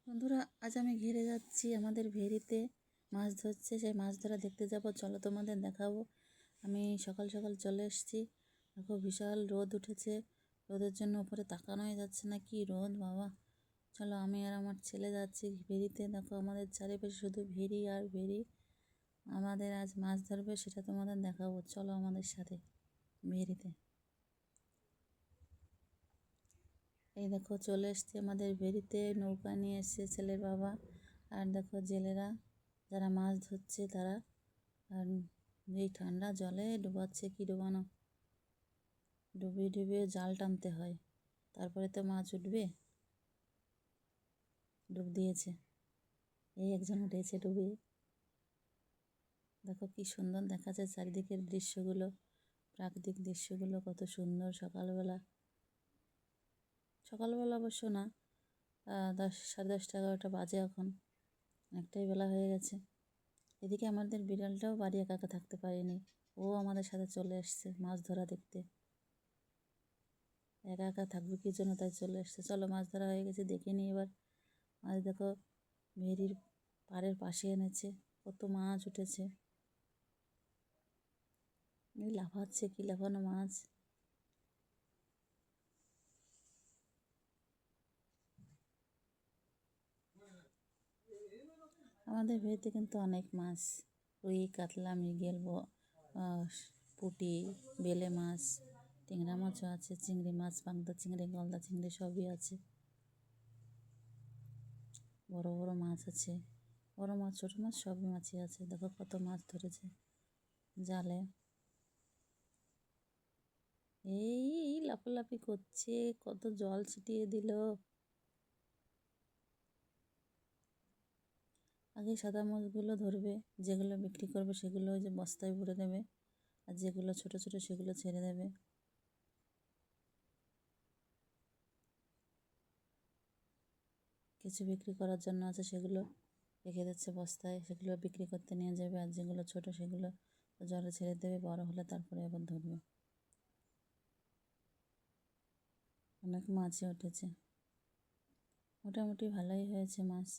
বন্ধুরা, আজ আমি ঘেরে যাচ্ছি আমাদের ভেরিতে মাছ ধরছে। সেই মাছ ধরা দেখতে যাব, চলো তোমাদের দেখাবো। আমি সকাল সকাল চলে এসেছি। দেখো বিশাল রোদ উঠেছে, রোদের জন্য উপরে তাকানোই যাচ্ছে না, কি রোদ বাবা। চলো আমি আর আমার ছেলে যাচ্ছি ভেরিতে। দেখো আমাদের চারিপাশে শুধু ভেরি আর ভেরি। আমাদের আজ মাছ ধরবে, সেটা তোমাদের দেখাবো, চলো আমাদের সাথে ভেরিতে। এই দেখো চলে এসছে আমাদের ভেরিতে, নৌকা নিয়ে এসছে ছেলের বাবা। আর দেখো জেলেরা যারা মাছ ধরছে তারা। আর এই ঠান্ডা জলে ডুবাচ্ছে, কি ডুবানো, ডুবিয়ে ডুবিয়ে জাল টানতে হয়, তারপরে তো মাছ উঠবে। ডুব দিয়েছে, এই একজন উঠেছে ডুবিয়ে। দেখো কি সুন্দর দেখাচ্ছে চারিদিকের দৃশ্যগুলো, প্রাকৃতিক দৃশ্যগুলো কত সুন্দর। সকালবেলা, সকালবেলা অবশ্য না, 10, সাড়ে 10টা 11টা বাজে এখন, অনেকটাই বেলা হয়ে গেছে। এদিকে আমাদের বিড়ালটাও বাড়ি একা একা থাকতে পারেনি, ও আমাদের সাথে চলে এসছে মাছ ধরা দেখতে। একা একা থাকবে কি জন্য, তাই চলে এসছে। চলো মাছ ধরা হয়ে গেছে, দেখে নিই এবার। মাছ দেখো ভেরির পাড়ের পাশে এনেছে, কত মাছ উঠেছে। এই লাফাচ্ছে, কি লাফানো মাছ। আমাদের ভেরিতে কিন্তু অনেক মাছ, রুই, কাতলা, মৃগেল, পুঁটি, বেলে মাছ, ট্যাংরা মাছও আছে, চিংড়ি মাছ, পাঙ্গদা চিংড়ি, গলদা চিংড়ি সবই আছে। বড় বড় মাছ আছে, বড় মাছ ছোটো মাছ সবই মাছই আছে। দেখো কত মাছ ধরেছে জালে। এই লাফালাফি করছে, কত জল ছিটিয়ে দিল। আগে সাদা মাছগুলো ধরবে, যেগুলো বিক্রি করবে সেগুলো ওই যে বস্তায় ভরে দেবে, আর যেগুলো ছোট ছোট সেগুলো ছেড়ে দেবে। কিছু বিক্রি করার জন্য আছে, সেগুলো রেখে দিচ্ছে বস্তায়, সেগুলো বিক্রি করতে নিয়ে যাবে। আর যেগুলো ছোট সেগুলো জলে ছেড়ে দেবে, বড় হলে তারপরে আবার ধরবে। অনেক মাছই উঠেছে, মোটামুটি ভালোই হয়েছে মাছ।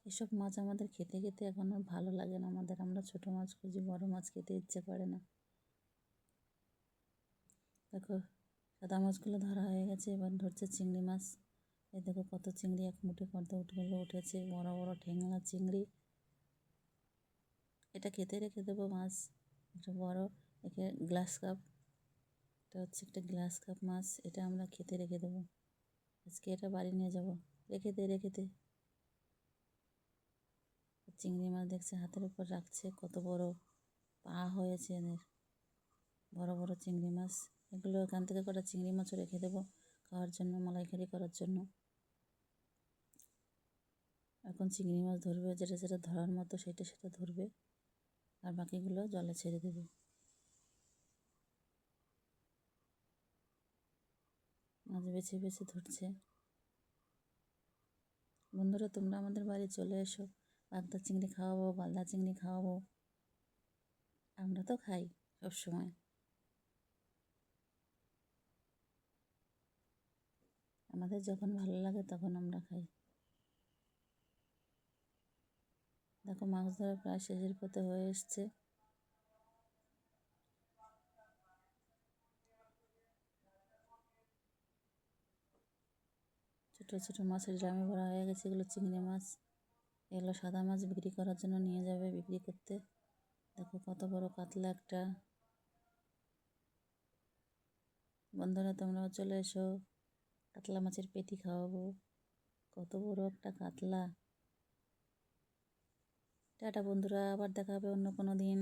এসব মাছ আমাদের খেতে খেতে এখন আর ভালো লাগে না আমাদের। আমরা ছোট মাছ খুঁজি, বড় মাছ খেতে ইচ্ছে করে না। দেখো সাদা মাছগুলো ধরা হয়ে গেছে, এবার ধরছে চিংড়ি মাছ। এই দেখো কত চিংড়ি, এক মুঠে কত উঠেছে, বড় বড় ঠ্যাংলা চিংড়ি। এটা খেতে রেখে দেবো মাছ, একটা বড়, একে গ্লাস কাপ, এটা হচ্ছে একটা গ্লাস কাপ মাছ, এটা আমরা খেতে রেখে দেবো। আজকে এটা বাড়ি নিয়ে যাব, রেখে দে। চিংড়ি মাছ দেখছে হাতের উপর রাখছে, কত বড় পা হয়েছে এদের, বড় বড় চিংড়ি মাছ। এগুলো এখান থেকে কটা চিংড়ি মাছও রেখে দেবো খাওয়ার জন্য, মালাইকারি করার জন্য। এখন চিংড়ি মাছ ধরবে, যেটা যেটা ধরার মতো সেটা সেটা ধরবে, আর বাকিগুলো জলে ছেড়ে দেবে। মাছ বেছে বেছে ধরছে। বন্ধুরা, তোমরা আমাদের বাড়ি চলে এসো, বাগদা চিংড়ি খাওয়াবো, গলদা চিংড়ি খাওয়াবো। আমরা তো খাই সবসময়। আমাদের যখন ভালো লাগে তখন আমরা খাই। দেখো মাছ ধরা প্রায় শেষের পথে হয়ে এসছে। ছোটো ছোটো মাছের ড্রামে ভরা হয়ে গেছে, এগুলো চিংড়ি মাছ। এগুলো সাদা মাছ বিক্রি করার জন্য নিয়ে যাবে, বিক্রি করতে। দেখো কত বড় কাতলা একটা। বন্ধুরা তোমরাও চলে এসো, কাতলা মাছের পেটি খাওয়াবো। কত বড় একটা কাতলা। টাটা বন্ধুরা, আবার দেখা হবে অন্য কোনো দিন।